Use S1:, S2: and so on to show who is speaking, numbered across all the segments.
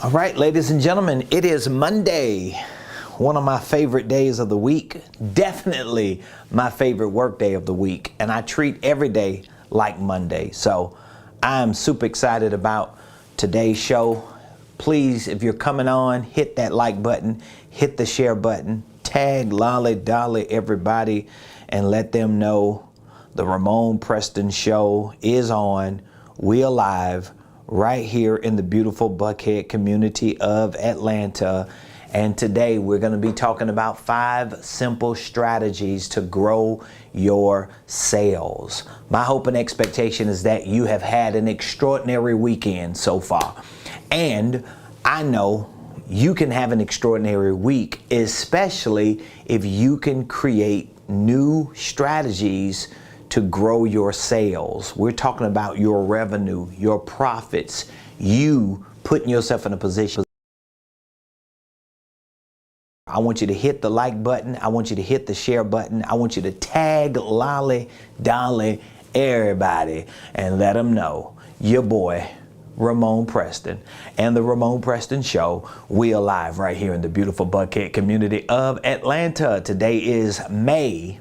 S1: All right, ladies and gentlemen, it is Monday, one of my favorite days of the week, definitely my favorite work day of the week, and I treat every day like Monday. So I'm super excited about today's show. Please, if you're coming on, hit that like button, hit the share button, tag Lolly Dolly everybody, and let them know the Ramon Preston Show is on. We are live right here in the beautiful Buckhead community of Atlanta. And today we're going to be talking about 5 simple strategies to grow your sales. My hope and expectation is that you have had an extraordinary weekend so far. And I know you can have an extraordinary week, especially if you can create new strategies to grow your sales. We're talking about your revenue, your profits, you putting yourself in a position. I want you to hit the like button. I want you to hit the share button. I want you to tag Lolly Dolly everybody and let them know your boy Ramon Preston and the Ramon Preston Show. We are live right here in the beautiful Buckhead community of Atlanta. Today is May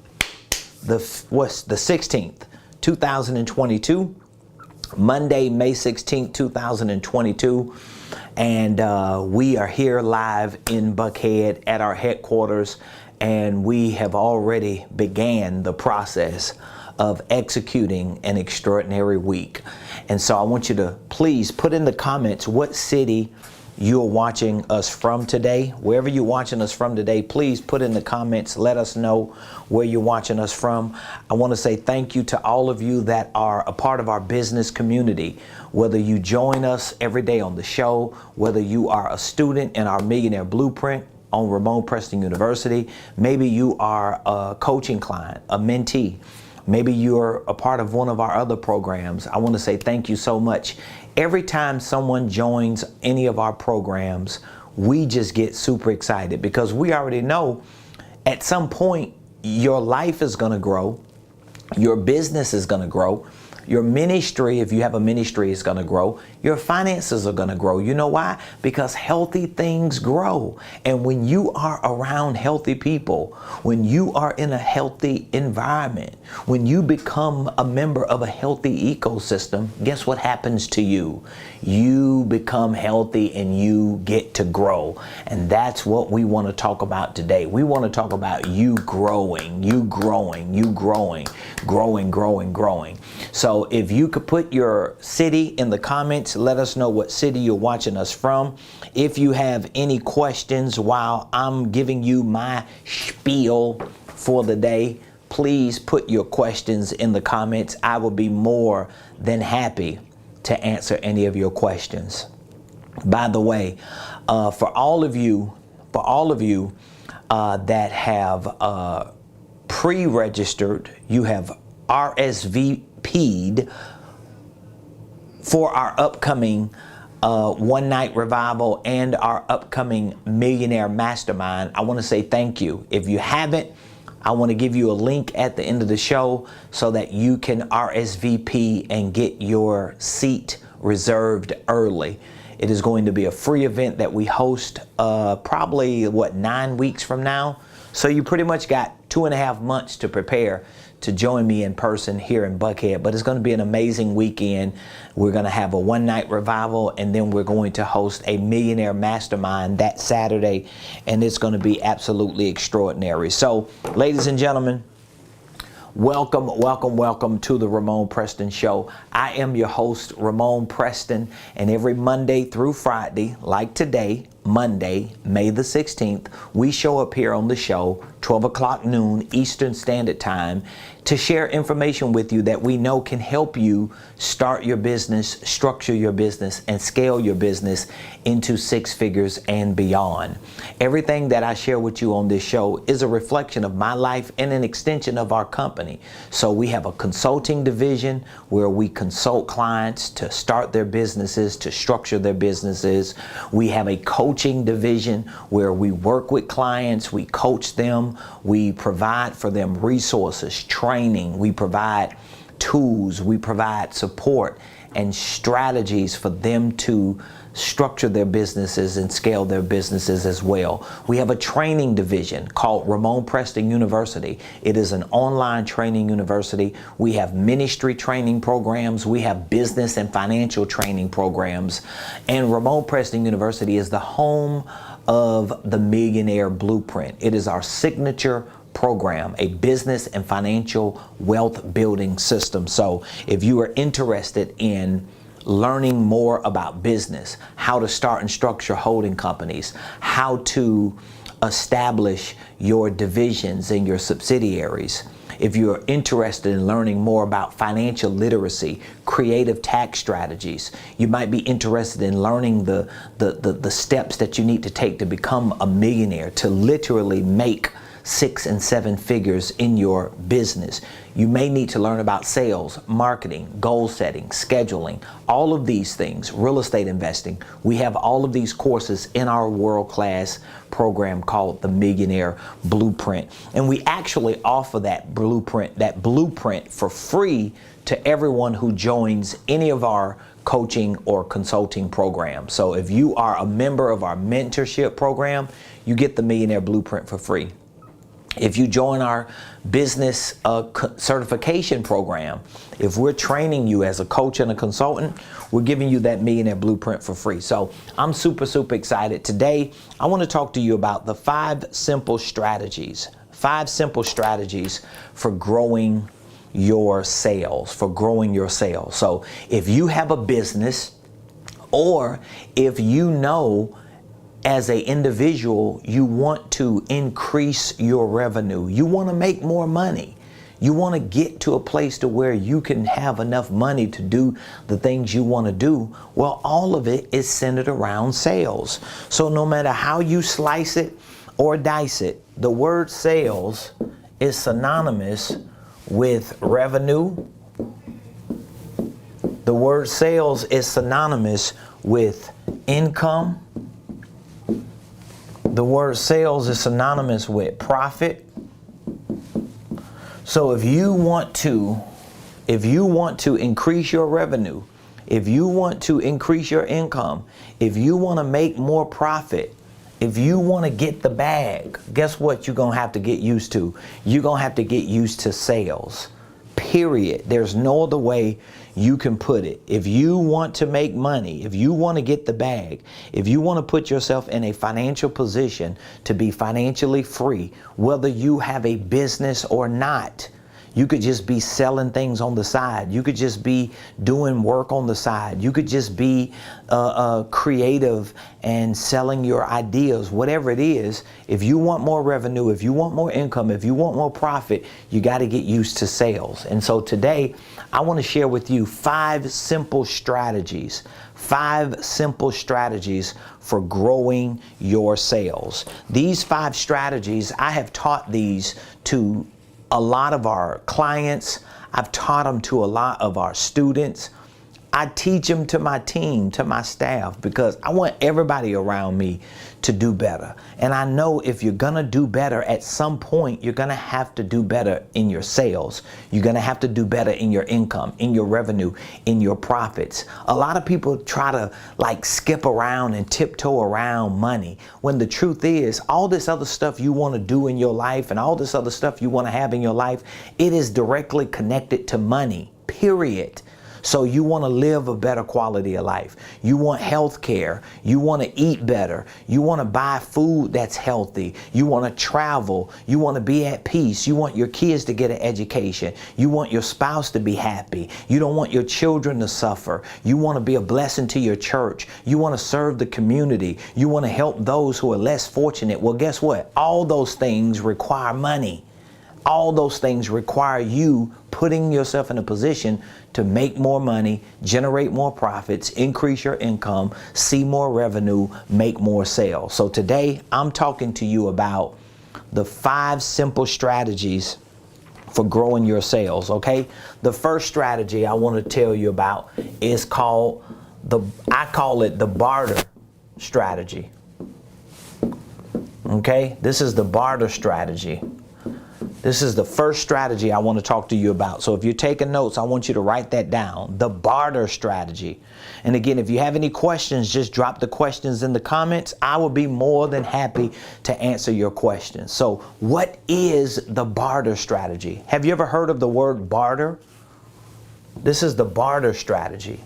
S1: the 16th, 2022, Monday, May 16th, 2022, and we are here live in Buckhead at our headquarters, and we have already began the process of executing an extraordinary week. And so I want you to please put in the comments what city you're watching us from today. Wherever you're watching us from today, please put in the comments, let us know where you're watching us from. I want to say thank you to all of you that are a part of our business community. Whether you join us every day on the show, whether you are a student in our Millionaire Blueprint on Ramon Preston University, maybe you are a coaching client, a mentee, maybe you're a part of one of our other programs. I want to say thank you so much. Every time someone joins any of our programs, we just get super excited because we already know at some point your life is going to grow, your business is going to grow, your ministry, if you have a ministry, is going to grow. Your finances are going to grow. You know why? Because healthy things grow. And when you are around healthy people, when you are in a healthy environment, when you become a member of a healthy ecosystem, guess what happens to you? You become healthy and you get to grow. And that's what we want to talk about today. We want to talk about you growing, you growing, you growing, growing, growing, growing. So if you could put your city in the comments, let us know what city you're watching us from. If you have any questions while I'm giving you my spiel for the day, please put your questions in the comments. I will be more than happy to answer any of your questions. By the way, for all of you that have pre-registered, you have RSVP'd for our upcoming one night revival and our upcoming Millionaire Mastermind. I want to say thank you. If you haven't, I want to give you a link at the end of the show so that you can RSVP and get your seat reserved early. It is going to be a free event that we host probably 9 weeks from now. So you pretty much got 2.5 months to prepare to join me in person here in Buckhead. But it's going to be an amazing weekend. We're going to have a one night revival, and then we're going to host a Millionaire Mastermind that Saturday, and it's going to be absolutely extraordinary. So, ladies and gentlemen, welcome, welcome, welcome to the Ramon Preston Show. I am your host, Ramon Preston, and every Monday through Friday, like today, Monday, May the 16th, we show up here on the show, 12 o'clock noon Eastern Standard Time, to share information with you that we know can help you start your business, structure your business, and scale your business into 6 figures and beyond. Everything that I share with you on this show is a reflection of my life and an extension of our company. So we have a consulting division where we consult clients to start their businesses, to structure their businesses. We have a coaching division where we work with clients, we coach them, we provide for them resources, training, we provide tools, we provide support, and strategies for them to structure their businesses and scale their businesses as well. We have a training division called Ramon Preston University. It is an online training university. We have ministry training programs. We have business and financial training programs. And Ramon Preston University is the home of the Millionaire Blueprint. It is our signature program, a business and financial wealth building system. So if you are interested in learning more about business, how to start and structure holding companies, how to establish your divisions and your subsidiaries, if you're interested in learning more about financial literacy, creative tax strategies, you might be interested in learning the steps that you need to take to become a millionaire, to literally make 6 and 7 figures in your business. You may need to learn about sales, marketing, goal setting, scheduling, all of these things, real estate investing. We have all of these courses in our world-class program called the Millionaire Blueprint. And we actually offer that blueprint for free to everyone who joins any of our coaching or consulting programs. So if you are a member of our mentorship program, you get the Millionaire Blueprint for free. If you join our business certification program, if we're training you as a coach and a consultant, we're giving you that Millionaire Blueprint for free. So I'm super excited. Today, I want to talk to you about the 5 simple strategies for growing your sales, So if you have a business, or if you know as an individual, you want to increase your revenue. You want to make more money. You want to get to a place to where you can have enough money to do the things you want to do. Well, all of it is centered around sales. So no matter how you slice it or dice it, the word sales is synonymous with revenue. The word sales is synonymous with income. The word sales is synonymous with profit. So if you want to increase your revenue, if you want to increase your income, if you want to make more profit, if you want to get the bag, guess what you're going to have to get used to? You're going to have to get used to sales. Period. There's no other way you can put it. If you want to make money, if you want to get the bag, if you want to put yourself in a financial position to be financially free, whether you have a business or not, you could just be selling things on the side. You could just be doing work on the side. You could just be creative and selling your ideas, whatever it is. If you want more revenue, if you want more income, if you want more profit, you got to get used to sales. And so today, I want to share with you 5 simple strategies. 5 simple strategies for growing your sales. These 5 strategies, I have taught these to a lot of our clients. I've taught them to a lot of our students. I teach them to my team, to my staff, because I want everybody around me to do better. And I know if you're gonna do better, at some point, you're gonna have to do better in your sales. You're gonna have to do better in your income, in your revenue, in your profits. A lot of people try to skip around and tiptoe around money, when the truth is, all this other stuff you wanna do in your life and all this other stuff you wanna have in your life, it is directly connected to money, period. So you want to live a better quality of life. You want health care. You want to eat better. You want to buy food that's healthy. You want to travel. You want to be at peace. You want your kids to get an education. You want your spouse to be happy. You don't want your children to suffer. You want to be a blessing to your church. You want to serve the community. You want to help those who are less fortunate. Well, guess what? All those things require money. All those things require you putting yourself in a position to make more money, generate more profits, increase your income, see more revenue, make more sales. So today, I'm talking to you about the 5 simple strategies for growing your sales, okay? The first strategy I want to tell you about is called I call it the barter strategy. Okay? This is the barter strategy. This is the first strategy I want to talk to you about. So if you're taking notes, I want you to write that down. The barter strategy. And again, if you have any questions, just drop the questions in the comments. I will be more than happy to answer your questions. So what is the barter strategy? Have you ever heard of the word barter? This is the barter strategy.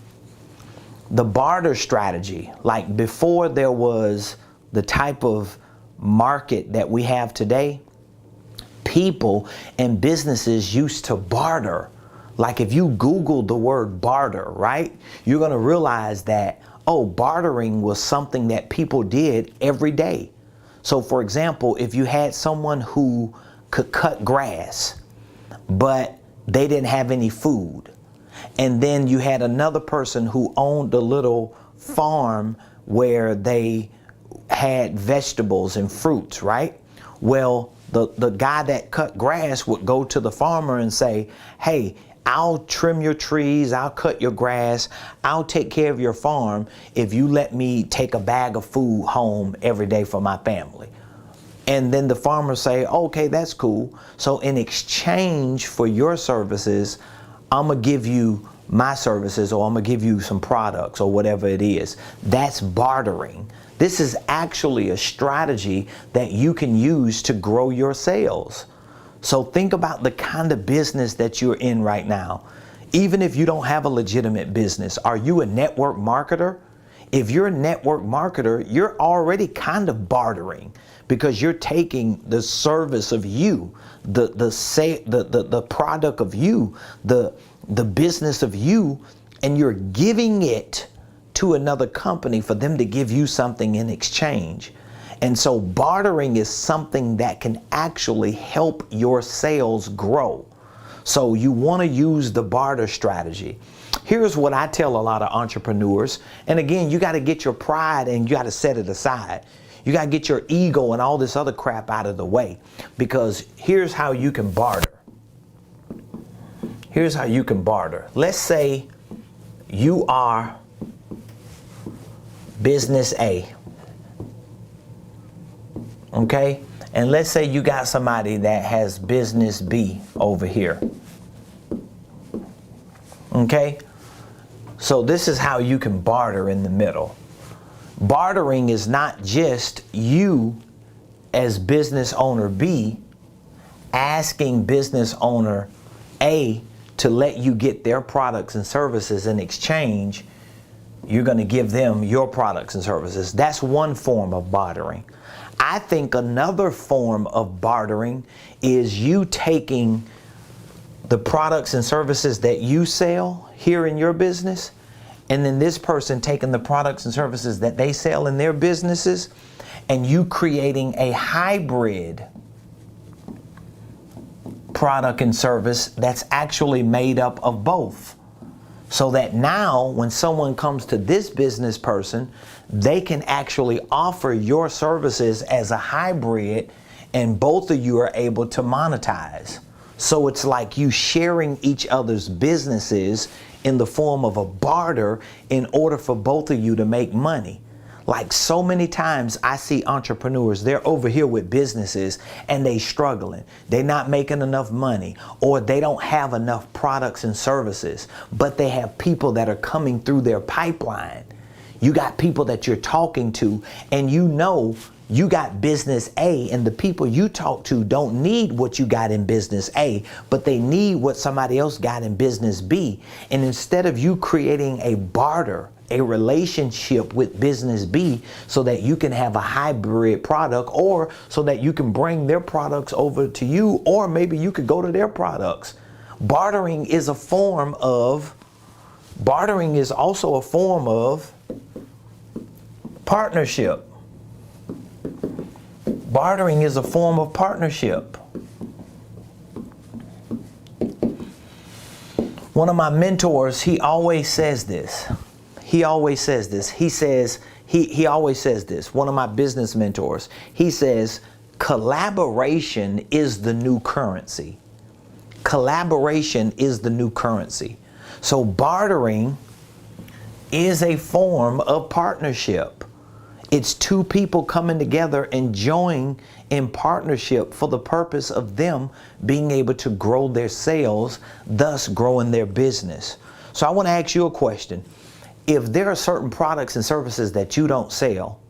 S1: The barter strategy, like before there was the type of market that we have today, people and businesses used to barter. Like if you Google the word barter, right, you're going to realize that, oh, bartering was something that people did every day. So for example, if you had someone who could cut grass, but they didn't have any food, and then you had another person who owned a little farm where they had vegetables and fruits, right? Well, the guy that cut grass would go to the farmer and say, hey, I'll trim your trees, I'll cut your grass, I'll take care of your farm if you let me take a bag of food home every day for my family. And then the farmer say, okay, that's cool. So in exchange for your services, I'm gonna give you my services, or I'm gonna give you some products or whatever it is. That's bartering. This is actually a strategy that you can use to grow your sales. So think about the kind of business that you're in right now. Even if you don't have a legitimate business, are you a network marketer? If you're a network marketer, you're already kind of bartering, because you're taking the service of you, the product of you, the business of you, and you're giving it to another company for them to give you something in exchange. And so bartering is something that can actually help your sales grow. So you want to use the barter strategy. Here's what I tell a lot of entrepreneurs. And again, you got to get your pride and you got to set it aside. You got to get your ego and all this other crap out of the way, because here's how you can barter. Here's how you can barter. Let's say you are business A, okay? And let's say you got somebody that has business B over here, okay? So this is how you can barter in the middle. Bartering is not just you as business owner B asking business owner A to let you get their products and services in exchange. You're going to give them your products and services. That's one form of bartering. I think another form of bartering is you taking the products and services that you sell here in your business, and then this person taking the products and services that they sell in their businesses, and you creating a hybrid product and service that's actually made up of both. So that now when someone comes to this business person, they can actually offer your services as a hybrid, and both of you are able to monetize. So it's like you sharing each other's businesses in the form of a barter in order for both of you to make money. Like so many times I see entrepreneurs, they're over here with businesses and they struggling. They're not making enough money, or they don't have enough products and services, but they have people that are coming through their pipeline. You got people that you're talking to, and you know you got business A, and the people you talk to don't need what you got in business A, but they need what somebody else got in business B. And instead of you creating a barter, a relationship with business B so that you can have a hybrid product, or so that you can bring their products over to you, or maybe you could go to their products. Bartering is also a form of partnership. Bartering is a form of partnership. One of my mentors, he always says this. He always says this. He always says this. One of my business mentors, he says, collaboration is the new currency. Collaboration is the new currency. So bartering is a form of partnership. It's two people coming together and joining in partnership for the purpose of them being able to grow their sales, thus growing their business. So I want to ask you a question. If there are certain products and services that you don't sell,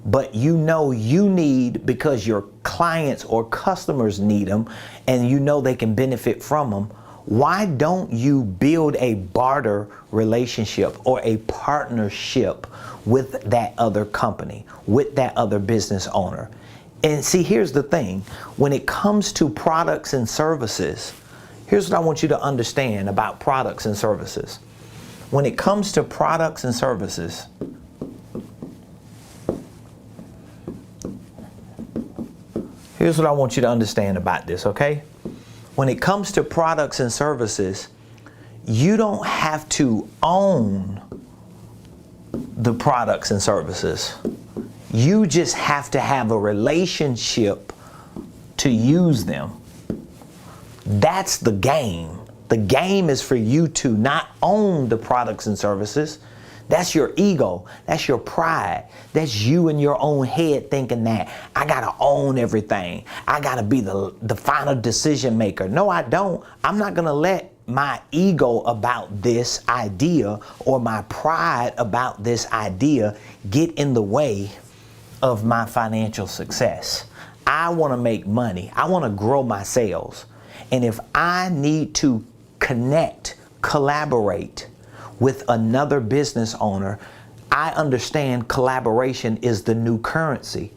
S1: but you know you need because your clients or customers need them and you know they can benefit from them, why don't you build a barter relationship or a partnership with that other company, with that other business owner? And see, here's the thing. When it comes to products and services, here's what I want you to understand about products and services. When it comes to products and services, here's what I want you to understand about this, okay? When it comes to products and services, you don't have to own the products and services. You just have to have a relationship to use them. That's the game. The game is for you to not own the products and services. That's your ego. That's your pride. That's you in your own head thinking that I gotta own everything. I gotta be the final decision maker. No, I don't. I'm not gonna let my ego about this idea or my pride about this idea get in the way of my financial success. I wanna make money. I wanna grow my sales. And if I need to connect, collaborate with another business owner, I understand collaboration is the new currency.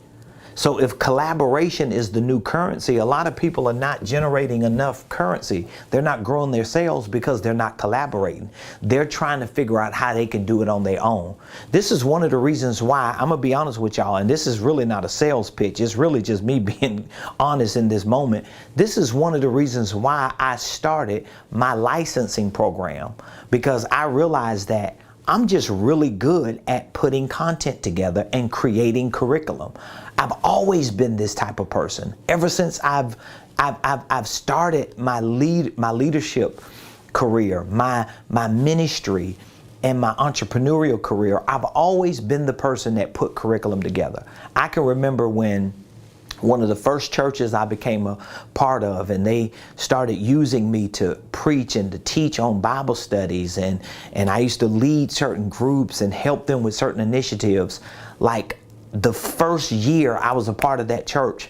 S1: So if collaboration is the new currency, a lot of people are not generating enough currency. They're not growing their sales because they're not collaborating. They're trying to figure out how they can do it on their own. This is one of the reasons why, I'm gonna be honest with y'all, and this is really not a sales pitch. It's really just me being honest in this moment. This is one of the reasons why I started my licensing program, because I realized that I'm just really good at putting content together and creating curriculum. I've always been this type of person. Ever since I've started my leadership career, my ministry, and my entrepreneurial career, I've always been the person that put curriculum together. I can remember when one of the first churches I became a part of, and they started using me to preach and to teach on Bible studies, and I used to lead certain groups and help them with certain initiatives. Like the first year I was a part of that church,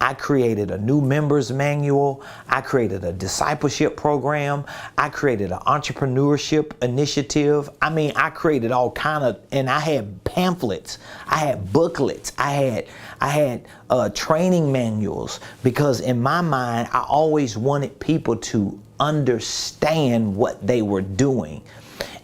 S1: I created a new members manual. I created a discipleship program. I created an entrepreneurship initiative. I mean, I created all kind of, and I had pamphlets. I had booklets. I had training manuals, because in my mind, I always wanted people to understand what they were doing.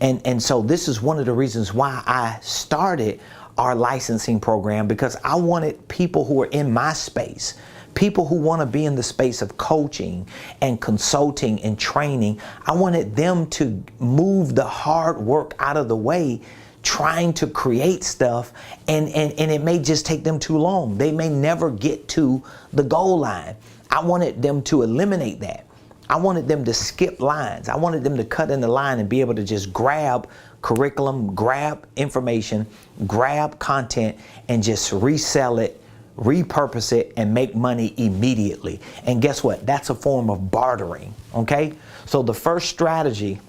S1: And so this is one of the reasons why I started our licensing program, because I wanted people who are in my space, people who want to be in the space of coaching and consulting and training. I wanted them to move the hard work out of the way, trying to create stuff, and it may just take them too long. They may never get to the goal line. I wanted them to eliminate that. I wanted them to skip lines. I wanted them to cut in the line and be able to just grab curriculum, grab information, grab content, and just resell it, repurpose it, and make money immediately. And guess what? That's a form of bartering, okay? So the first strategy,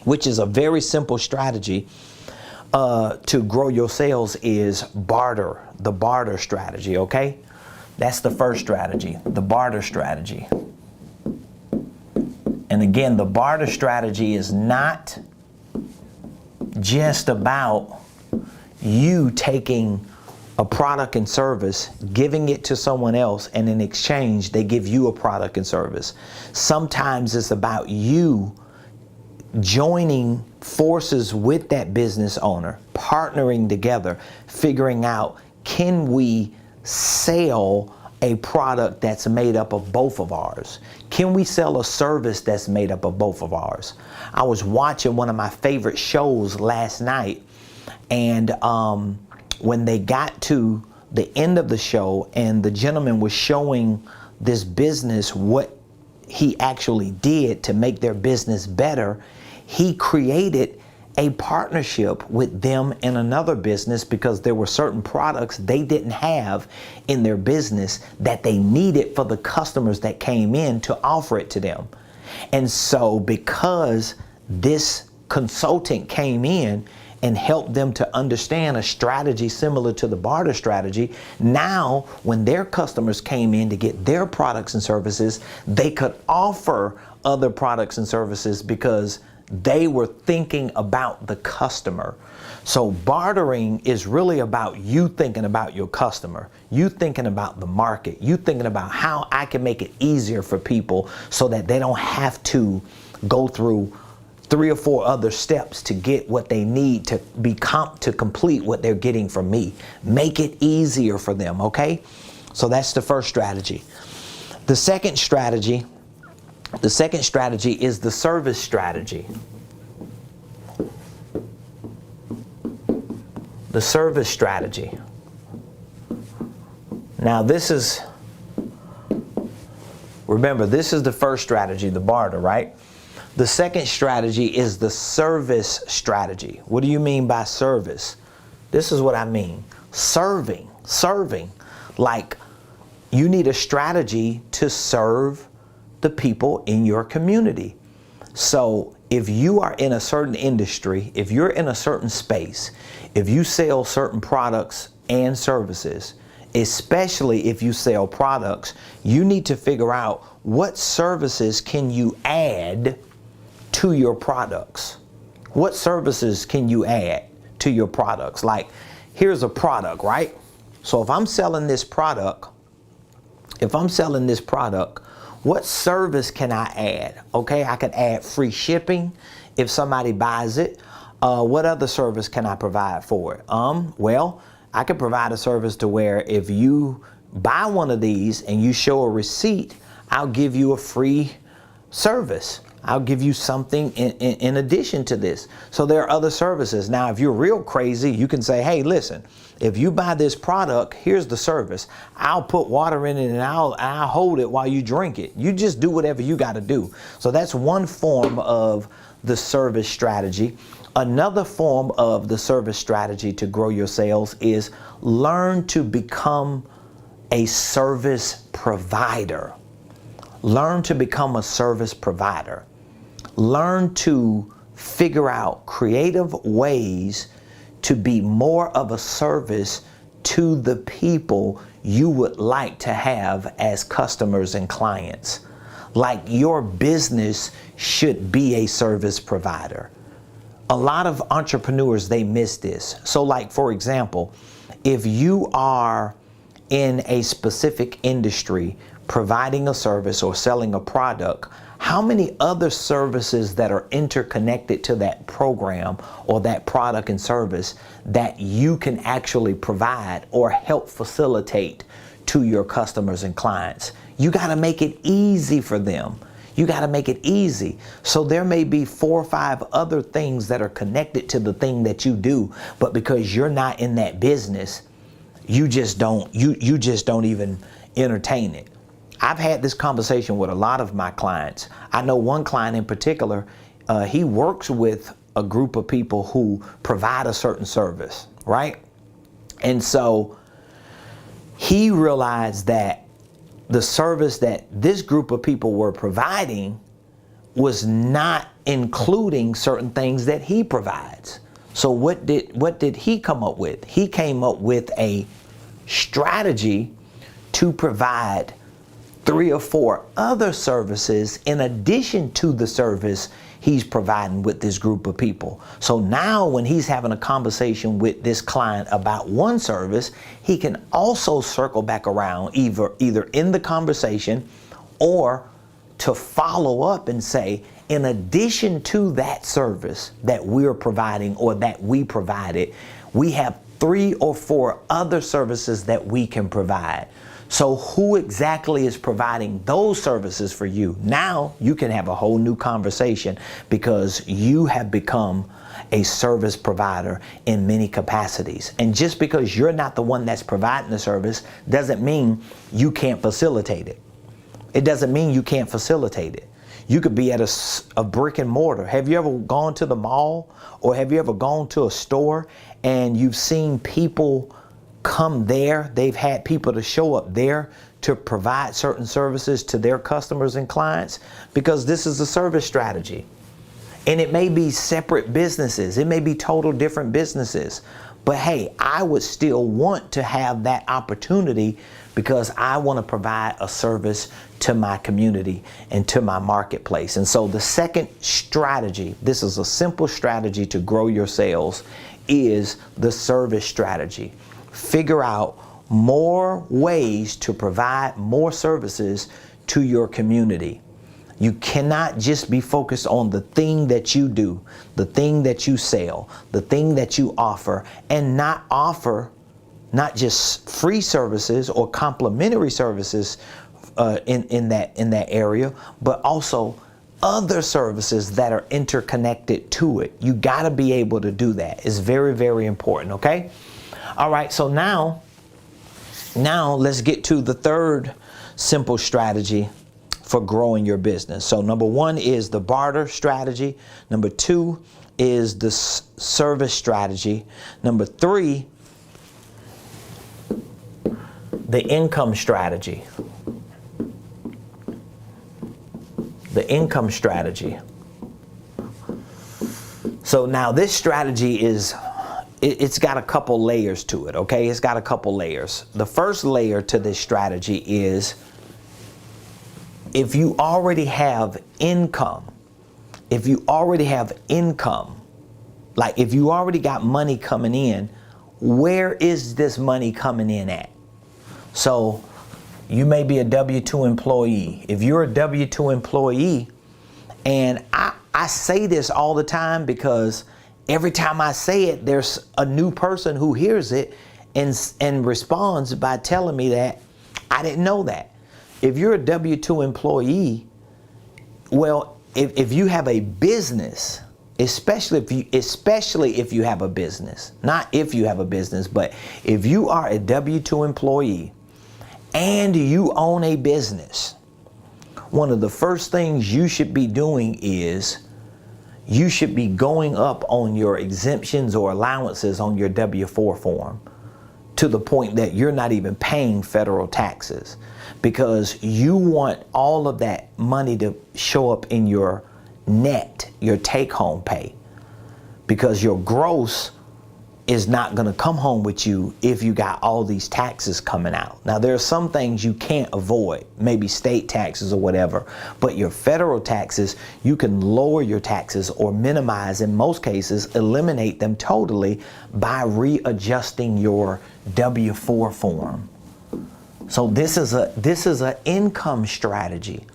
S1: which is a very simple strategy to grow your sales, is barter, the barter strategy, okay? That's the first strategy, the barter strategy. And again, the barter strategy is not just about you taking a product and service, giving it to someone else, and in exchange, they give you a product and service. Sometimes it's about you joining forces with that business owner, partnering together, figuring out, can we sell a product that's made up of both of ours? Can we sell a service that's made up of both of ours? I was watching one of my favorite shows last night, and when they got to the end of the show and the gentleman was showing this business what he actually did to make their business better, he created a partnership with them in another business because there were certain products they didn't have in their business that they needed for the customers that came in to offer it to them. And so because this consultant came in and helped them to understand a strategy similar to the barter strategy, now when their customers came in to get their products and services, they could offer other products and services because they were thinking about the customer. So bartering is really about you thinking about your customer, you thinking about the market, you thinking about how I can make it easier for people so that they don't have to go through 3 or 4 other steps to get what they need to to complete what they're getting from me. Make it easier for them, okay? So that's the first strategy. The second strategy is the service strategy. The service strategy. Now remember, this is the first strategy, the barter, right? The second strategy is the service strategy. What do you mean by service? This is what I mean. Serving. Like you need a strategy to serve the people in your community. So if you are in a certain industry, if you're in a certain space, if you sell certain products and services, especially if you sell products, you need to figure out what services can you add to your products. What services can you add to your products? Like, here's a product, right? So if I'm selling this product, what service can I add? Okay, I could add free shipping if somebody buys it. What other service can I provide for it? Well, I could provide a service to where if you buy one of these and you show a receipt, I'll give you a free service. I'll give you something in addition to this. So there are other services. Now, if you're real crazy, you can say, hey, listen, if you buy this product, here's the service. I'll put water in it and I'll hold it while you drink it. You just do whatever you got to do. So that's one form of the service strategy. Another form of the service strategy to grow your sales is learn to become a service provider. Learn to become a service provider. Learn to figure out creative ways to be more of a service to the people you would like to have as customers and clients. Like your business should be a service provider. A lot of entrepreneurs, they miss this. So like, for example, if you are in a specific industry providing a service or selling a product, how many other services that are interconnected to that program or that product and service that you can actually provide or help facilitate to your customers and clients? You got to make it easy for them. You got to make it easy. So there may be 4 or 5 other things that are connected to the thing that you do, but because you're not in that business, you just don't even entertain it. I've had this conversation with a lot of my clients. I know one client in particular, he works with a group of people who provide a certain service, right? And so he realized that the service that this group of people were providing was not including certain things that he provides. So what did he come up with? He came up with a strategy to provide 3 or 4 other services in addition to the service he's providing with this group of people. So now when he's having a conversation with this client about one service, he can also circle back around either in the conversation or to follow up and say, in addition to that service that we're providing or that we provided, we have 3 or 4 other services that we can provide. So who exactly is providing those services for you? Now you can have a whole new conversation because you have become a service provider in many capacities. And just because you're not the one that's providing the service doesn't mean you can't facilitate it. It doesn't mean you can't facilitate it. You could be at a brick and mortar. Have you ever gone to the mall, or have you ever gone to a store and you've seen people come there? They've had people to show up there to provide certain services to their customers and clients, because this is a service strategy. And it may be separate businesses. It may be total different businesses. But hey, I would still want to have that opportunity because I want to provide a service to my community and to my marketplace. And so the second strategy, this is a simple strategy to grow your sales, is the service strategy. Figure out more ways to provide more services to your community. You cannot just be focused on the thing that you do, the thing that you sell, the thing that you offer, and not offer not just free services or complimentary services in that area, but also other services that are interconnected to it. You got to be able to do that. It's very, very important. Okay. All right. So now let's get to the third simple strategy for growing your business. So number one is the barter strategy. Number two is the service strategy. Number three, the income strategy. The income strategy. So now this strategy it's got a couple layers to it, okay? It's got a couple layers. The first layer to this strategy is, if you already have income, like if you already got money coming in, where is this money coming in at? So you may be a W-2 employee. If you're a W-2 employee, and I say this all the time because every time I say it, there's a new person who hears it and responds by telling me that I didn't know that. If you're a W-2 employee, well, if you have a business, especially if you have a business, not if you have a business, but if you are a W-2 employee and you own a business, one of the first things you should be doing is you should be going up on your exemptions or allowances on your W-4 form to the point that you're not even paying federal taxes, because you want all of that money to show up in your net, your take-home pay, because your gross is not going to come home with you if you got all these taxes coming out. Now, there are some things you can't avoid, maybe state taxes or whatever, but your federal taxes, you can lower your taxes or minimize, in most cases, eliminate them totally by readjusting your W-4 form. So this is an income strategy,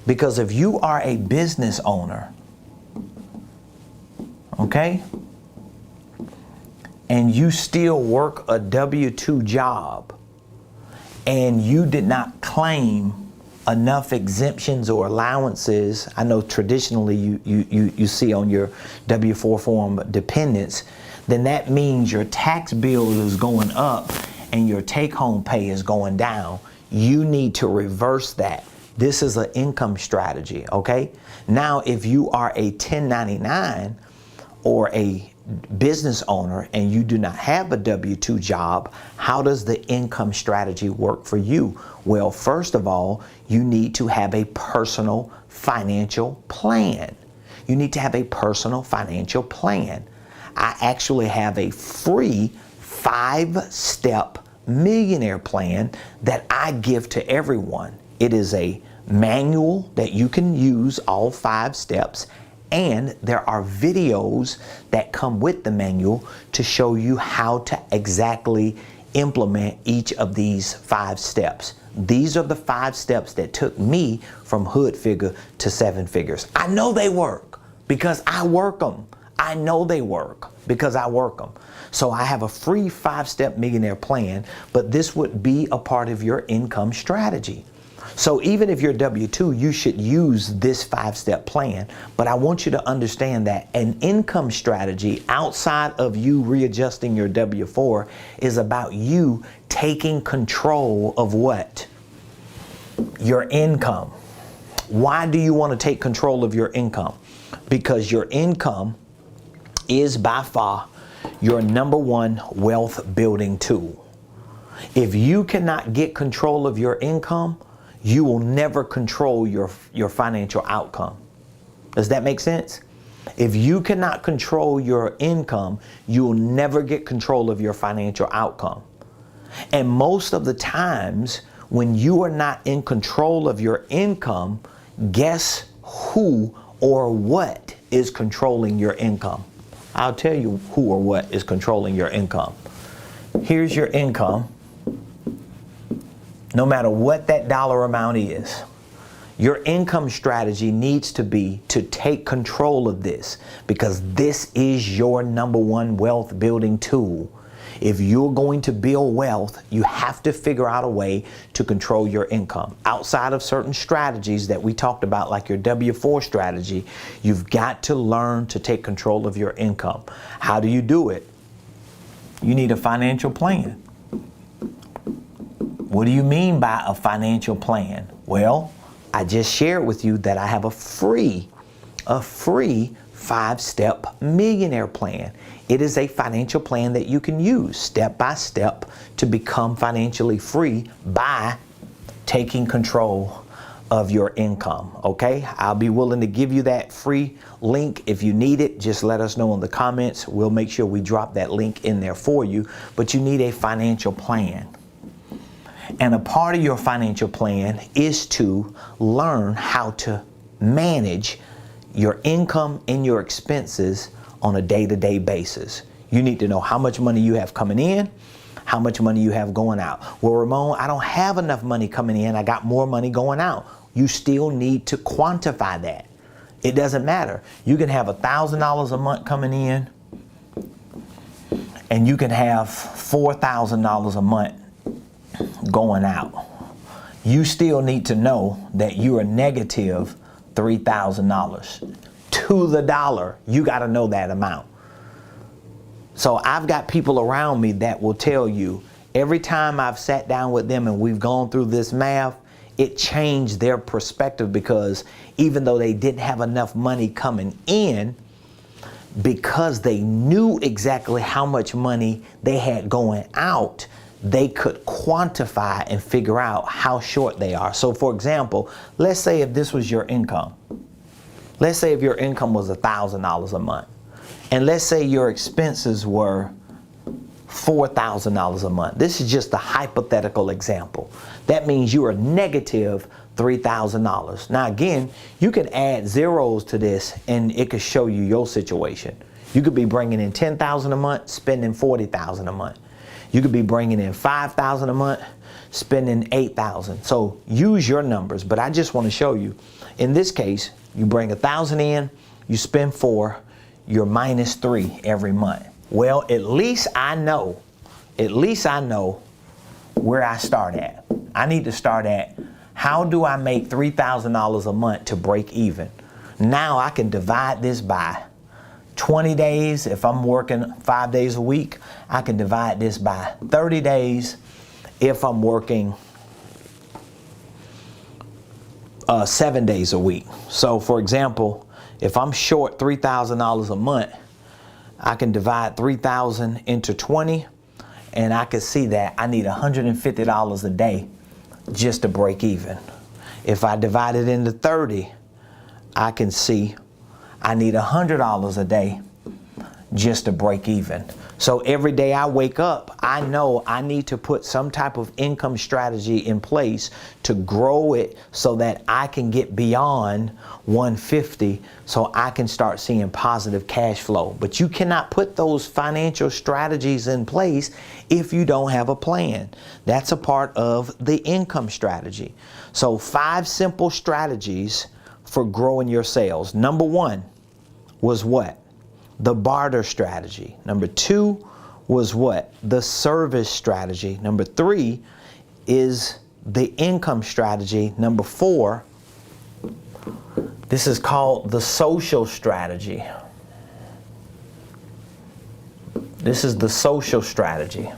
S1: because if you are a business owner, okay, and you still work a W-2 job and you did not claim enough exemptions or allowances, I know traditionally you see on your W-4 form dependents, then that means your tax bill is going up and your take-home pay is going down. You need to reverse that. This is an income strategy, okay? Now, if you are a 1099 or a business owner and you do not have a W-2 job, how does the income strategy work for you? Well, first of all, you need to have a personal financial plan. You need to have a personal financial plan. I actually have a free 5-step millionaire plan that I give to everyone. It is a manual that you can use all 5 steps, and there are videos that come with the manual to show you how to exactly implement each of these 5 steps. These are the 5 steps that took me from hood figure to 7 figures. I know they work because I work them. I know they work because I work them. So I have a free 5-step millionaire plan, but this would be a part of your income strategy. So even if you're W-2, you should use this 5-step plan. But I want you to understand that an income strategy outside of you readjusting your W-4 is about you taking control of what? Your income. Why do you want to take control of your income? Because your income is by far your number one wealth building tool. If you cannot get control of your income, you will never control your financial outcome. Does that make sense? If you cannot control your income, you will never get control of your financial outcome. And most of the times when you are not in control of your income, guess who or what is controlling your income? I'll tell you who or what is controlling your income. Here's your income. No matter what that dollar amount is, your income strategy needs to be to take control of this, because this is your number one wealth building tool. If you're going to build wealth, you have to figure out a way to control your income. Outside of certain strategies that we talked about, like your W-4 strategy, you've got to learn to take control of your income. How do you do it? You need a financial plan. What do you mean by a financial plan? Well, I just shared with you that I have a free 5-step millionaire plan. It is a financial plan that you can use step by step to become financially free by taking control of your income. Okay, I'll be willing to give you that free link. If you need it, just let us know in the comments. We'll make sure we drop that link in there for you. But you need a financial plan. And a part of your financial plan is to learn how to manage your income and your expenses on a day-to-day basis. You need to know how much money you have coming in, how much money you have going out. Well, Ramon, I don't have enough money coming in. I got more money going out. You still need to quantify that. It doesn't matter. You can have $1,000 a month coming in, and you can have $4,000 a month going out. You still need to know that you are negative $3,000 to the dollar. You got to know that amount. So I've got people around me that will tell you every time I've sat down with them and we've gone through this math, it changed their perspective, because even though they didn't have enough money coming in, because they knew exactly how much money they had going out, they could quantify and figure out how short they are. So for example, let's say if this was your income. Let's say if your income was $1,000 a month. And let's say your expenses were $4,000 a month. This is just a hypothetical example. That means you are negative $3,000. Now again, you can add zeros to this and it could show you your situation. You could be bringing in $10,000 a month, spending $40,000 a month. You could be bringing in $5,000 a month, spending $8,000. So use your numbers, but I just want to show you. In this case, you bring $1,000 in, you spend $4, you're minus $3 every month. Well, at least I know where I start at. I need to start at, how do I make $3,000 a month to break even? Now I can divide this by 20 days. If I'm working 5 days a week, I can divide this by 30 days. If I'm working 7 days a week. So for example, if I'm short $3,000 a month, I can divide 3,000 into 20, and I can see that I need $150 a day just to break even. If I divide it into 30, I can see I need $100 a day just to break even. So every day I wake up, I know I need to put some type of income strategy in place to grow it so that I can get beyond 150, so I can start seeing positive cash flow. But you cannot put those financial strategies in place if you don't have a plan. That's a part of the income strategy. So 5 simple strategies for growing your sales. Number 1 was what? The barter strategy. Number 2 was what? The service strategy. Number 3 is the income strategy. Number 4, this is called the social strategy. This is the social strategy.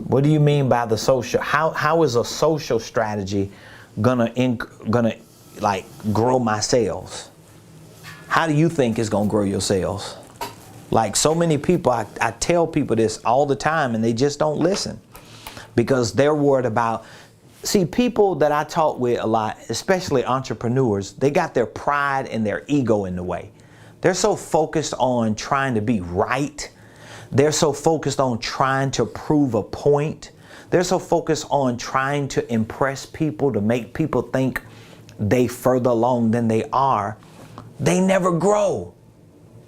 S1: What do you mean by the social? How is a social strategy gonna like grow my sales? How do you think it's gonna grow your sales? Like so many people, I tell people this all the time and they just don't listen because they're worried about, see, people that I talk with a lot, especially entrepreneurs, they got their pride and their ego in the way. They're so focused on trying to be right. They're so focused on trying to prove a point. They're so focused on trying to impress people, to make people think they further along than they are. They never grow.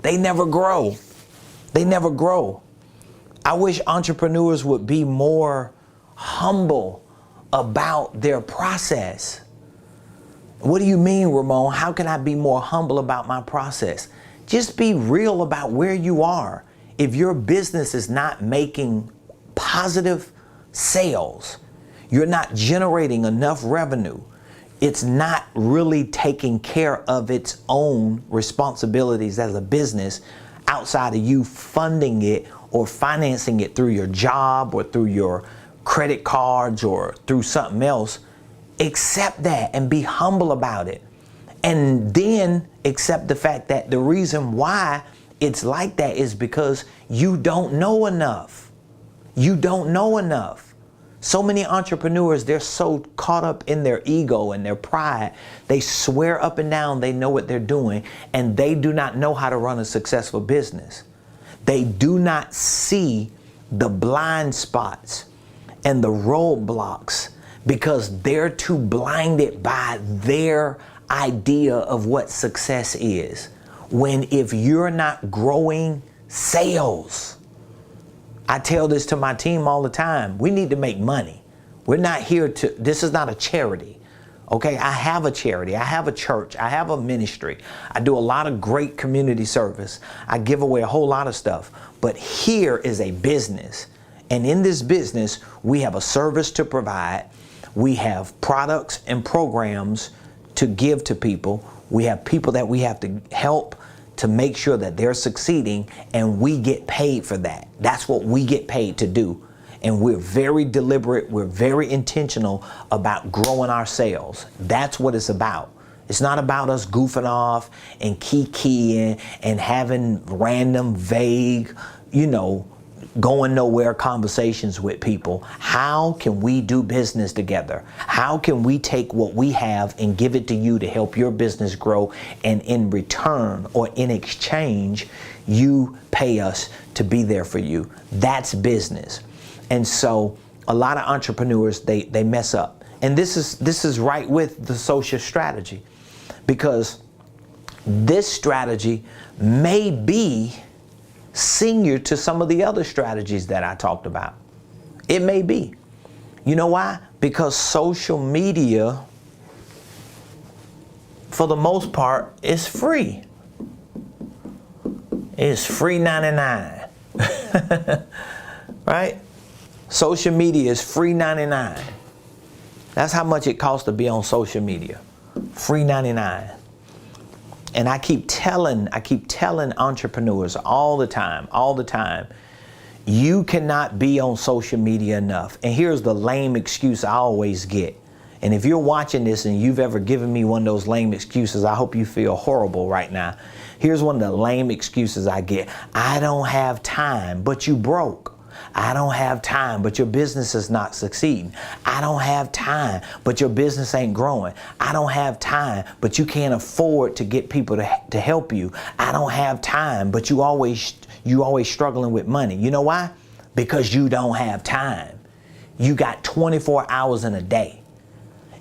S1: They never grow. They never grow. I wish entrepreneurs would be more humble about their process. What do you mean, Ramon? How can I be more humble about my process? Just be real about where you are. If your business is not making positive sales, you're not generating enough revenue, it's not really taking care of its own responsibilities as a business outside of you funding it or financing it through your job or through your credit cards or through something else, accept that and be humble about it. And then accept the fact that the reason why it's like that is because you don't know enough. You don't know enough. So many entrepreneurs, they're so caught up in their ego and their pride. They swear up and down they know what they're doing, and they do not know how to run a successful business. They do not see the blind spots and the roadblocks because they're too blinded by their idea of what success is. When if you're not growing sales, I tell this to my team all the time, we need to make money. We're not here to, this is not a charity. Okay, I have a charity, I have a church, I have a ministry. I do a lot of great community service. I give away a whole lot of stuff. But here is a business. And in this business, we have a service to provide. We have products and programs to give to people. We have people that we have to help to make sure that they're succeeding, and we get paid for that. That's what we get paid to do. And we're very deliberate, we're very intentional about growing our sales. That's what it's about. It's not about us goofing off and kikiing and having random, vague, going nowhere conversations with people. How can we do business together? How can we take what we have and give it to you to help your business grow? And in return or in exchange, you pay us to be there for you. That's business. And so a lot of entrepreneurs, they mess up. And this is right with the social strategy, because this strategy may be senior to some of the other strategies that I talked about. It may be. You know why? Because social media, for the most part, is free. It's free 99. Right? Social media is free 99. That's how much it costs to be on social media. Free 99. And I keep telling entrepreneurs all the time, you cannot be on social media enough. And here's the lame excuse I always get. And if you're watching this and you've ever given me one of those lame excuses, I hope you feel horrible right now. Here's one of the lame excuses I get. I don't have time, but you broke. I don't have time, but your business is not succeeding. I don't have time, but your business ain't growing. I don't have time, but you can't afford to get people to help you. I don't have time, but you always struggling with money. You know why? Because you don't have time. You got 24 hours in a day.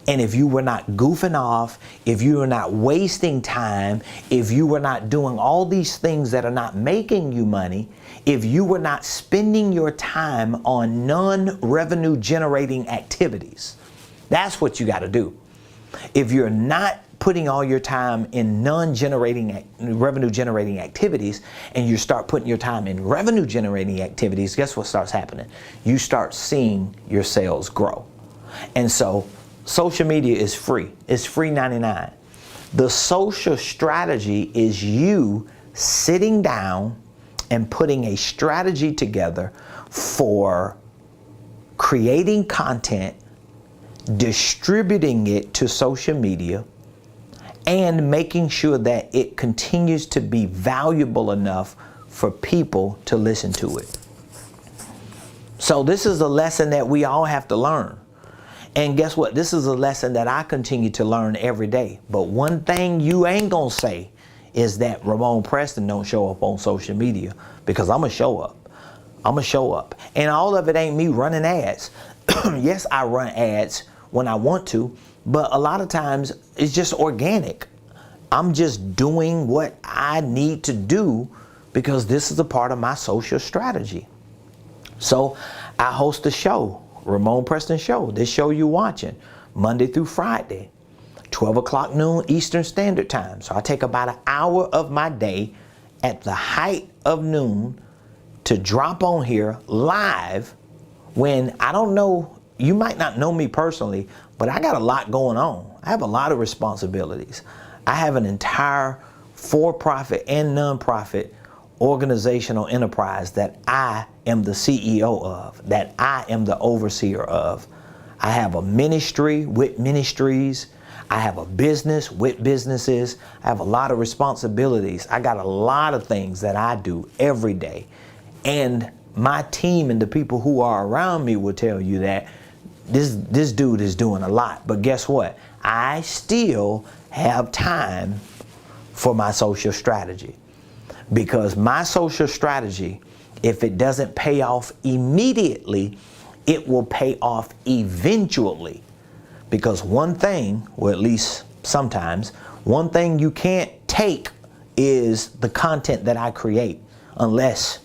S1: And if you were not goofing off, if you were not wasting time, if you were not doing all these things that are not making you money, if you were not spending your time on non-revenue generating activities, that's what you got to do. If you're not putting all your time in revenue generating activities, and you start putting your time in revenue generating activities, guess what starts happening? You start seeing your sales grow. And so social media is free. It's free 99. The social strategy is you sitting down and putting a strategy together for creating content, distributing it to social media, and making sure that it continues to be valuable enough for people to listen to it. So this is a lesson that we all have to learn. And guess what? This is a lesson that I continue to learn every day. But one thing you ain't gonna say is that Ramon Preston don't show up on social media, because I'm gonna show up. I'm gonna show up. And all of it ain't me running ads. Yes, I run ads when I want to, but a lot of times it's just organic. I'm just doing what I need to do because this is a part of my social strategy. So I host a show, Ramon Preston Show. This show you're watching, Monday through Friday, 12 o'clock noon Eastern Standard Time. So I take about an hour of my day at the height of noon to drop on here live when I don't know, you might not know me personally, but I got a lot going on. I have a lot of responsibilities. I have an entire for-profit and nonprofit organizational enterprise that I am the CEO of, that I am the overseer of. I have a ministry with ministries. I have a business with businesses. I have a lot of responsibilities. I got a lot of things that I do every day. And my team and the people who are around me will tell you that this dude is doing a lot. But guess what? I still have time for my social strategy. Because my social strategy, if it doesn't pay off immediately, it will pay off eventually. Because one thing, or at least sometimes, one thing you can't take is the content that I create, unless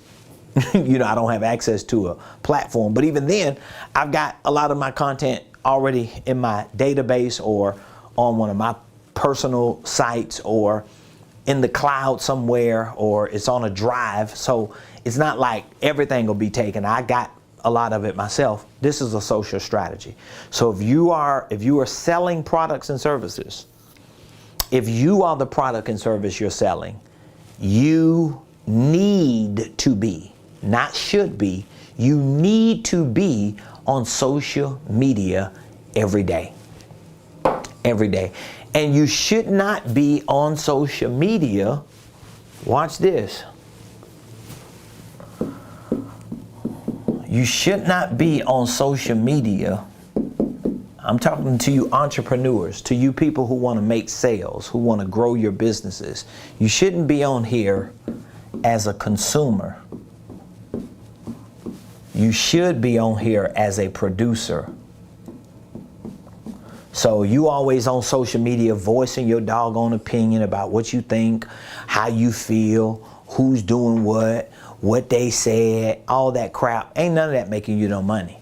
S1: I don't have access to a platform. But even then, I've got a lot of my content already in my database or on one of my personal sites or in the cloud somewhere, or it's on a drive. So it's not like everything will be taken. I got a lot of it myself. This is a social strategy. So if you are selling products and services, if you are the product and service you're selling, you need to be, not should be, you need to be on social media every day. Every day. And you should not be on social media, watch this. You should not be on social media. I'm talking to you entrepreneurs, to you people who want to make sales, who want to grow your businesses. You shouldn't be on here as a consumer. You should be on here as a producer. So you always on social media voicing your doggone opinion about what you think, how you feel, who's doing what they said, all that crap. Ain't none of that making you no money.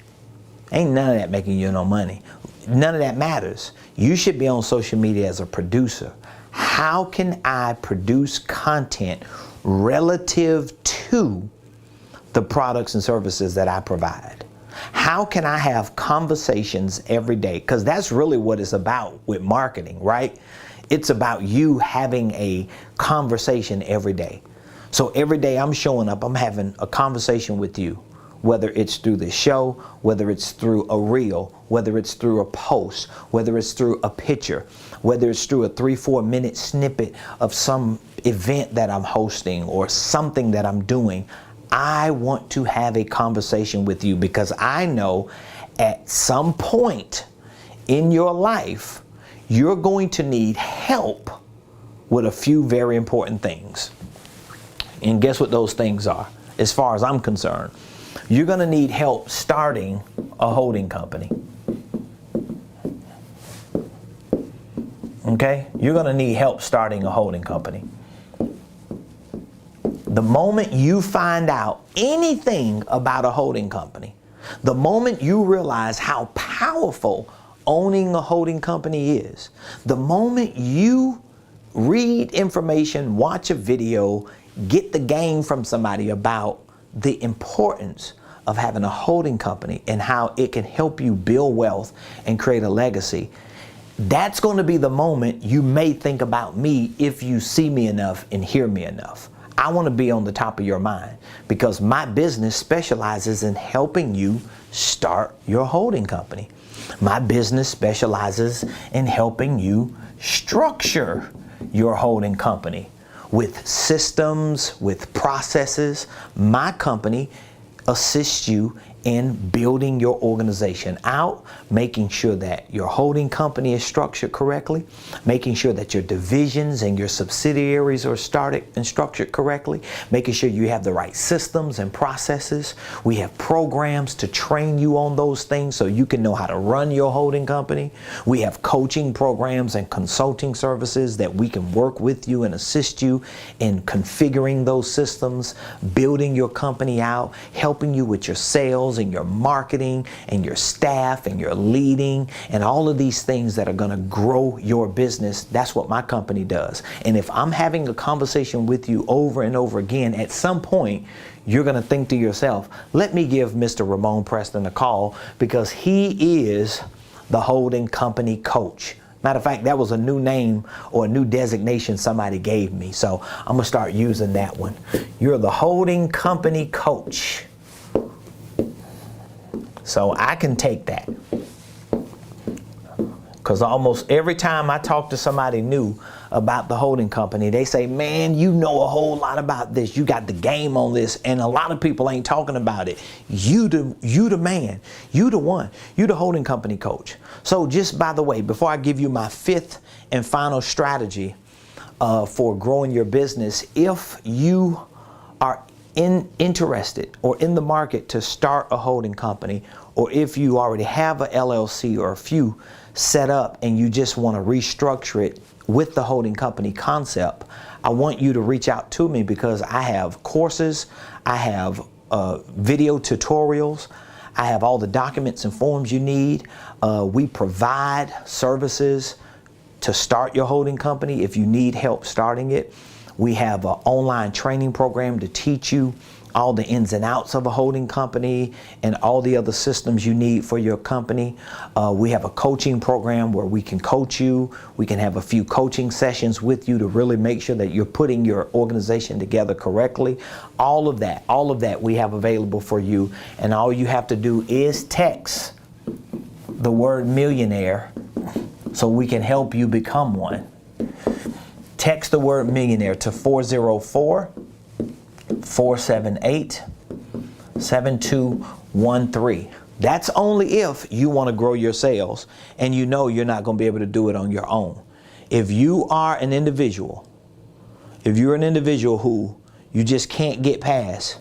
S1: Ain't none of that making you no money. None of that matters. You should be on social media as a producer. How can I produce content relative to the products and services that I provide? How can I have conversations every day? Because that's really what it's about with marketing, right? It's about you having a conversation every day. So every day I'm showing up, I'm having a conversation with you, whether it's through the show, whether it's through a reel, whether it's through a post, whether it's through a picture, whether it's through a 3-4 minute snippet of some event that I'm hosting or something that I'm doing. I want to have a conversation with you because I know at some point in your life, you're going to need help with a few very important things. And guess what those things are? As far as I'm concerned, you're going to need help starting a holding company. Okay? You're going to need help starting a holding company. The moment you find out anything about a holding company, the moment you realize how powerful owning a holding company is, the moment you read information, watch a video, get the game from somebody about the importance of having a holding company and how it can help you build wealth and create a legacy, that's going to be the moment you may think about me if you see me enough and hear me enough. I want to be on the top of your mind because my business specializes in helping you start your holding company. My business specializes in helping you structure your holding company with systems, with processes. My company assists you in building your organization out, making sure that your holding company is structured correctly, making sure that your divisions and your subsidiaries are started and structured correctly, making sure you have the right systems and processes. We have programs to train you on those things so you can know how to run your holding company. We have coaching programs and consulting services that we can work with you and assist you in configuring those systems, building your company out, helping you with your sales and your marketing and your staff and your leading and all of these things that are going to grow your business. That's what my company does. And if I'm having a conversation with you over and over again, at some point you're going to think to yourself, let me give Mr. Ramon Preston a call because he is the holding company coach. Matter of fact, that was a new name or a new designation somebody gave me. So I'm going to start using that one. You're the holding company coach. So I can take that. Because almost every time I talk to somebody new about the holding company, they say, man, you know a whole lot about this. You got the game on this. And a lot of people ain't talking about it. You the man. You the one. You the holding company coach. So just by the way, before I give you my fifth and final strategy for growing your business, if you are interested or in the market to start a holding company, or if you already have a LLC or a few set up and you just want to restructure it with the holding company concept, I want you to reach out to me because I have courses, I have video tutorials, I have all the documents and forms you need. We provide services to start your holding company if you need help starting it. We have an online training program to teach you all the ins and outs of a holding company and all the other systems you need for your company. We have a coaching program where we can coach you. We can have a few coaching sessions with you to really make sure that you're putting your organization together correctly. All of that we have available for you. And all you have to do is text the word millionaire so we can help you become one. Text the word millionaire to 404-478-7213. That's only if you want to grow your sales and you know you're not going to be able to do it on your own. If you are an individual, if you're an individual who you just can't get past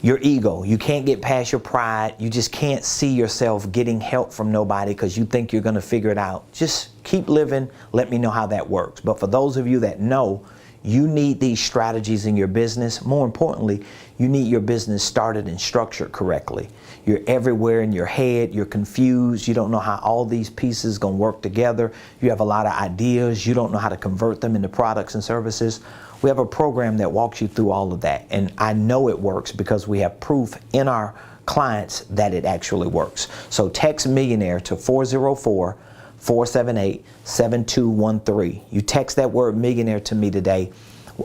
S1: your ego, you can't get past your pride, you just can't see yourself getting help from nobody because you think you're going to figure it out, just keep living. Let me know how that works. But for those of you that know you need these strategies in your business, more importantly, you need your business started and structured correctly. You're everywhere in your head, you're confused, you don't know how all these pieces gonna work together. You have a lot of ideas, you don't know how to convert them into products and services. We have a program that walks you through all of that. And I know it works because we have proof in our clients that it actually works. So text millionaire to 404-478-7213. You text that word millionaire to me today.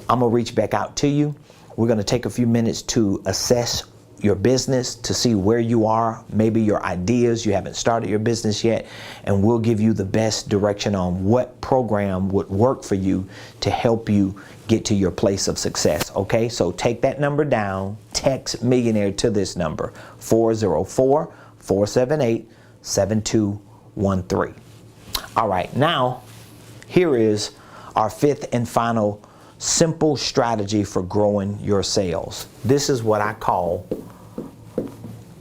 S1: I'm gonna reach back out to you. We're gonna take a few minutes to assess your business to see where you are, maybe your ideas, you haven't started your business yet, and we'll give you the best direction on what program would work for you to help you get to your place of success, okay? So take that number down, text millionaire to this number, 404-478-7213. All right, now here is our fifth and final simple strategy for growing your sales. This is what I call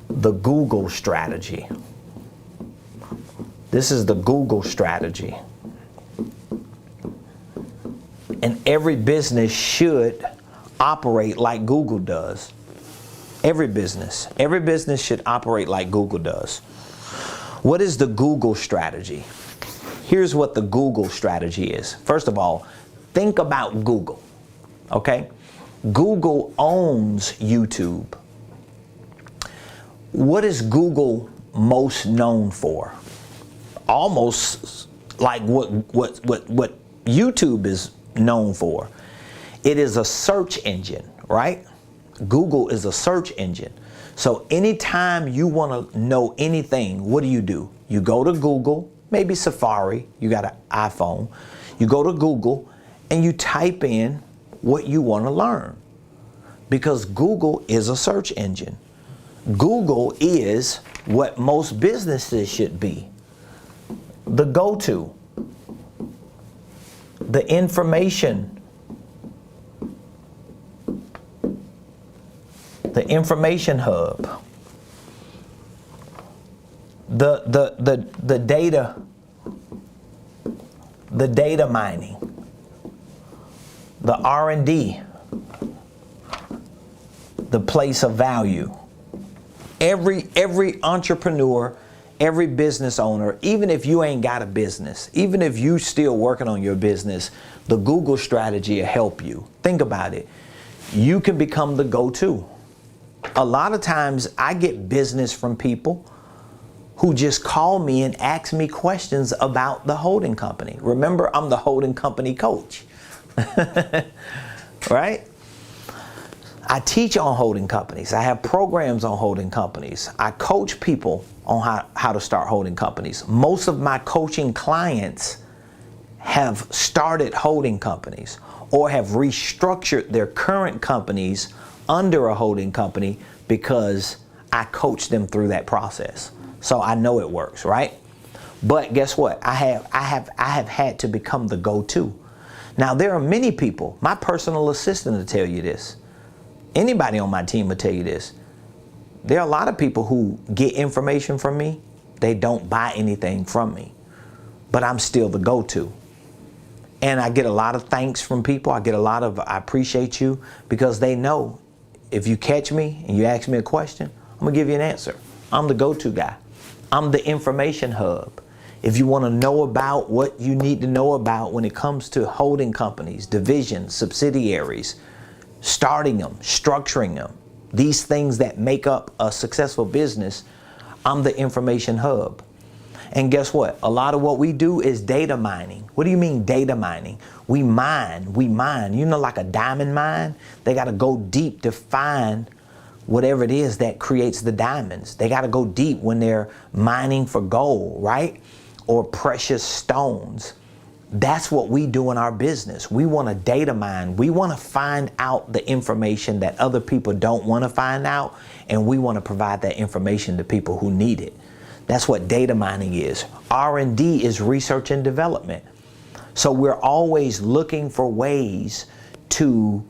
S1: the Google strategy. This is the Google strategy. And every business should operate like Google does. Every business should operate like Google does. What is the Google strategy? Here's what the Google strategy is. First of all, think about Google, okay? Google owns YouTube. What is Google most known for? Almost like what YouTube is known for. It is a search engine, right? Google is a search engine. So anytime you want to know anything, what do? You go to Google, maybe Safari, you got an iPhone. You go to Google and you type in what you want to learn, because Google is a search engine. Google is what most businesses should be. The go-to, the information hub, the data mining, the R&D, the place of value. Every entrepreneur, every business owner, even if you ain't got a business, even if you still working on your business, the Google strategy will help you. Think about it. You can become the go-to. A lot of times I get business from people who just call me and ask me questions about the holding company. Remember, I'm the holding company coach, right? I teach on holding companies. I have programs on holding companies. I coach people on how to start holding companies. Most of my coaching clients have started holding companies or have restructured their current companies under a holding company because I coach them through that process. So I know it works, right? But guess what? I have had to become the go-to. Now there are many people, my personal assistant will tell you this. Anybody on my team will tell you this. There are a lot of people who get information from me. They don't buy anything from me, but I'm still the go-to. And I get a lot of thanks from people. I appreciate you, because they know if you catch me and you ask me a question, I'm gonna give you an answer. I'm the go-to guy. I'm the information hub. If you want to know about what you need to know about when it comes to holding companies, divisions, subsidiaries, starting them, structuring them, these things that make up a successful business, I'm the information hub. And guess what? A lot of what we do is data mining. What do you mean data mining? We mine, you know, like a diamond mine. They got to go deep to find whatever it is that creates the diamonds. They got to go deep when they're mining for gold, right? Or precious stones. That's what we do in our business. We want to data mine. We want to find out the information that other people don't want to find out, and we want to provide that information to people who need it. That's what data mining is. R&D is research and development. So we're always looking for ways to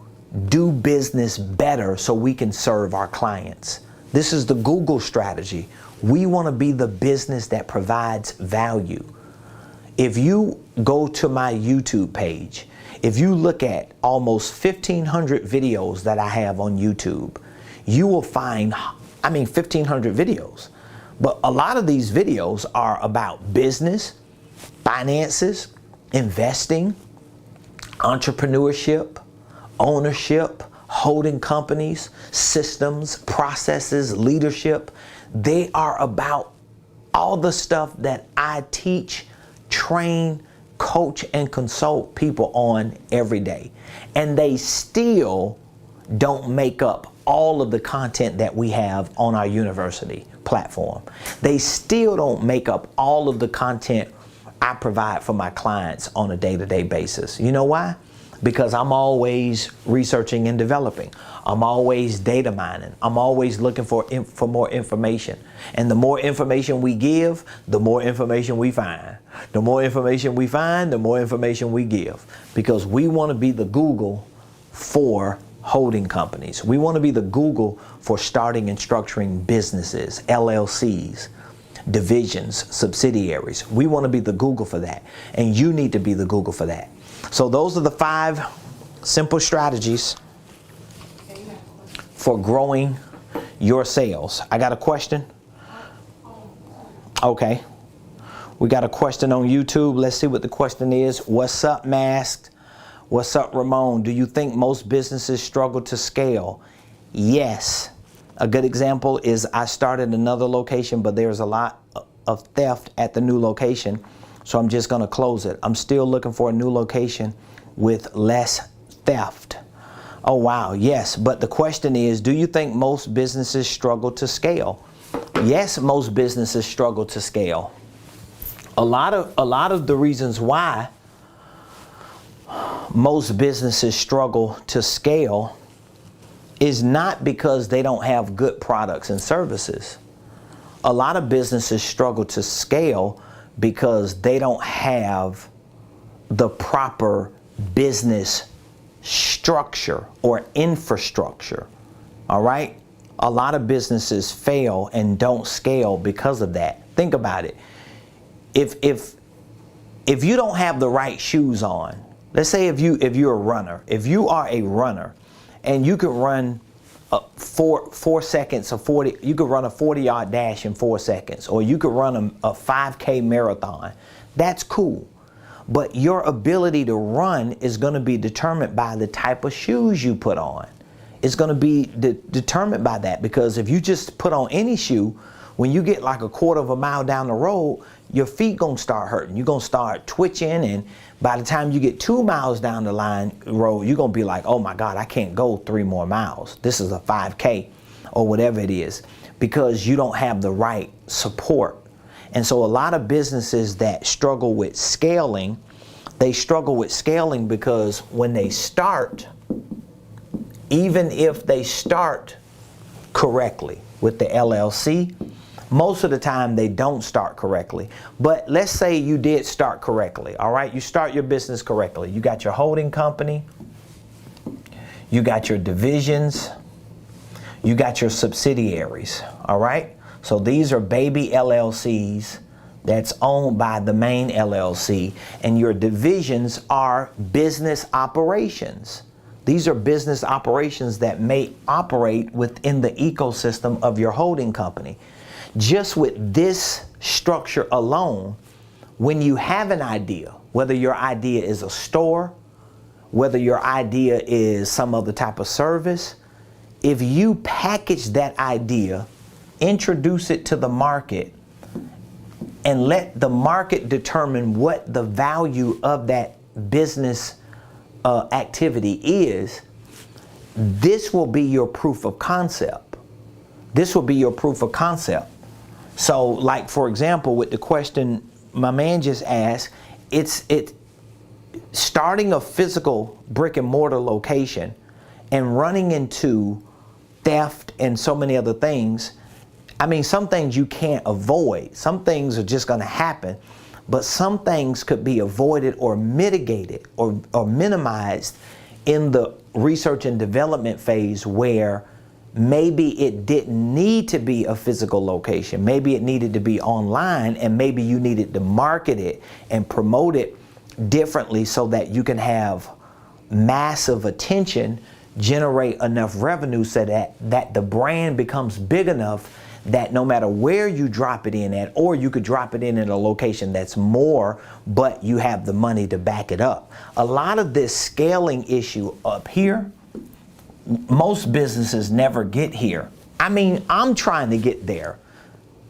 S1: do business better so we can serve our clients. This is the Google strategy. We want to be the business that provides value. If you go to my YouTube page, if you look at almost 1,500 videos that I have on YouTube, you will find, 1,500 videos. But a lot of these videos are about business, finances, investing, entrepreneurship, ownership, holding companies, systems, processes, leadership. They are about all the stuff that I teach, train, coach, and consult people on every day. And they still don't make up all of the content that we have on our university platform. They still don't make up all of the content I provide for my clients on a day-to-day basis. You know why? Because I'm always researching and developing. I'm always data mining. I'm always looking for more information. And the more information we give, the more information we find. The more information we find, the more information we give. Because we want to be the Google for holding companies. We want to be the Google for starting and structuring businesses, LLCs, divisions, subsidiaries. We want to be the Google for that. And you need to be the Google for that. So those are the 5 simple strategies for growing your sales. I got a question. Okay. We got a question on YouTube. Let's see what the question is. What's up, Masked? What's up, Ramon? Do you think most businesses struggle to scale? Yes. A good example is I started another location, but there's a lot of theft at the new location. So I'm just going to close it. I'm still looking for a new location with less theft. Oh, wow. Yes. But the question is, do you think most businesses struggle to scale? Yes, most businesses struggle to scale. A lot of the reasons why most businesses struggle to scale is not because they don't have good products and services. A lot of businesses struggle to scale because they don't have the proper business structure or infrastructure. All right? A lot of businesses fail and don't scale because of that. Think about it. If you don't have the right shoes on, let's say if you're a runner, if you are a runner and you could run 4 seconds or 40, you could run a 40-yard dash in 4 seconds, or you could run a 5K marathon. That's cool. But your ability to run is going to be determined by the type of shoes you put on. It's going to be determined by that, because if you just put on any shoe, when you get like a quarter of a mile down the road, your feet gonna start hurting. You're gonna start twitching, and by the time you get 2 miles down the road, you're gonna be like, oh my God, I can't go 3 more miles. This is a 5K or whatever it is, because you don't have the right support. And so a lot of businesses that struggle with scaling, they struggle with scaling because when they start, even if they start correctly with the LLC, most of the time they don't start correctly. But let's say you did start correctly, all right? You start your business correctly. You got your holding company, you got your divisions, you got your subsidiaries, all right? So these are baby LLCs that's owned by the main LLC, and your divisions are business operations. These are business operations that may operate within the ecosystem of your holding company. Just with this structure alone, when you have an idea, whether your idea is a store, whether your idea is some other type of service, if you package that idea, introduce it to the market, and let the market determine what the value of that business activity is, this will be your proof of concept. This will be your proof of concept. So, like, for example, with the question my man just asked, it's starting a physical brick and mortar location and running into theft and so many other things. I mean, some things you can't avoid. Some things are just going to happen, but some things could be avoided or mitigated or minimized in the research and development phase, where maybe it didn't need to be a physical location. Maybe it needed to be online, and maybe you needed to market it and promote it differently so that you can have massive attention, generate enough revenue so that the brand becomes big enough that no matter where you drop it in at, or you could drop it in a location that's more, but you have the money to back it up. A lot of this scaling issue up here, most businesses never get here. I mean, I'm trying to get there.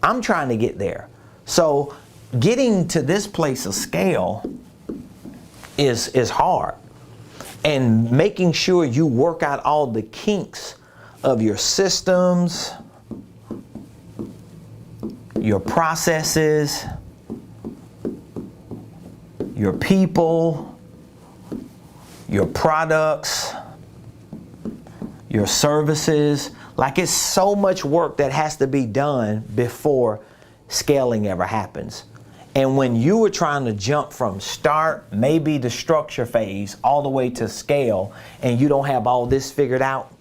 S1: I'm trying to get there. So getting to this place of scale is hard. And making sure you work out all the kinks of your systems, your processes, your people, your products, your services. Like, it's so much work that has to be done before scaling ever happens. And when you were trying to jump from start, maybe the structure phase, all the way to scale, and you don't have all this figured out,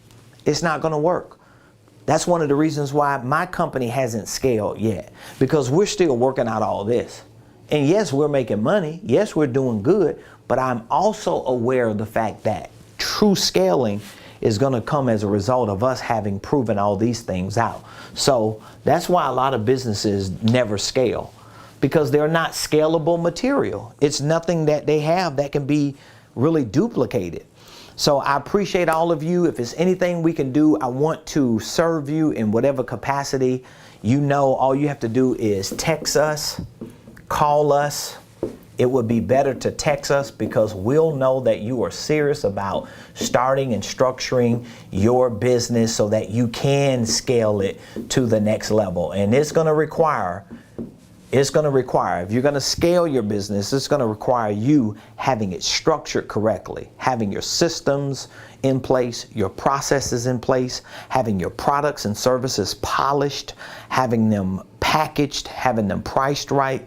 S1: it's not going to work. That's one of the reasons why my company hasn't scaled yet, because we're still working out all this. And yes, we're making money. Yes, we're doing good. But I'm also aware of the fact that true scaling is going to come as a result of us having proven all these things out. So that's why a lot of businesses never scale, because they're not scalable material. It's nothing that they have that can be really duplicated. So I appreciate all of you. If there's anything we can do, I want to serve you in whatever capacity. You know, all you have to do is text us, call us, it would be better to text us, because we'll know that you are serious about starting and structuring your business so that you can scale it to the next level. And it's going to require, if you're going to scale your business, it's going to require you having it structured correctly, having your systems in place, your processes in place, having your products and services polished, having them packaged, having them priced right,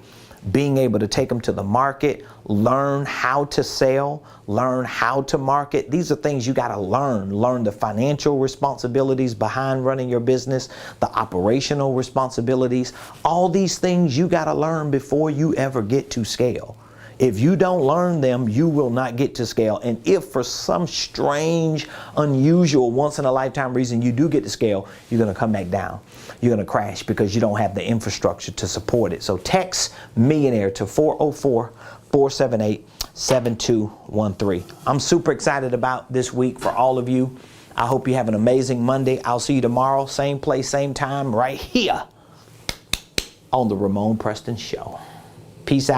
S1: being able to take them to the market, learn how to sell, learn how to market. These are things you got to learn the financial responsibilities behind running your business, the operational responsibilities. All these things you got to learn before you ever get to scale. If you don't learn them, you will not get to scale. And if for some strange, unusual, once in a lifetime reason you do get to scale, you're going to come back down. You're going to crash because you don't have the infrastructure to support it. So text Millionaire to 404-478-7213. I'm super excited about this week for all of you. I hope you have an amazing Monday. I'll see you tomorrow, same place, same time, right here on the Ramon Preston Show. Peace out.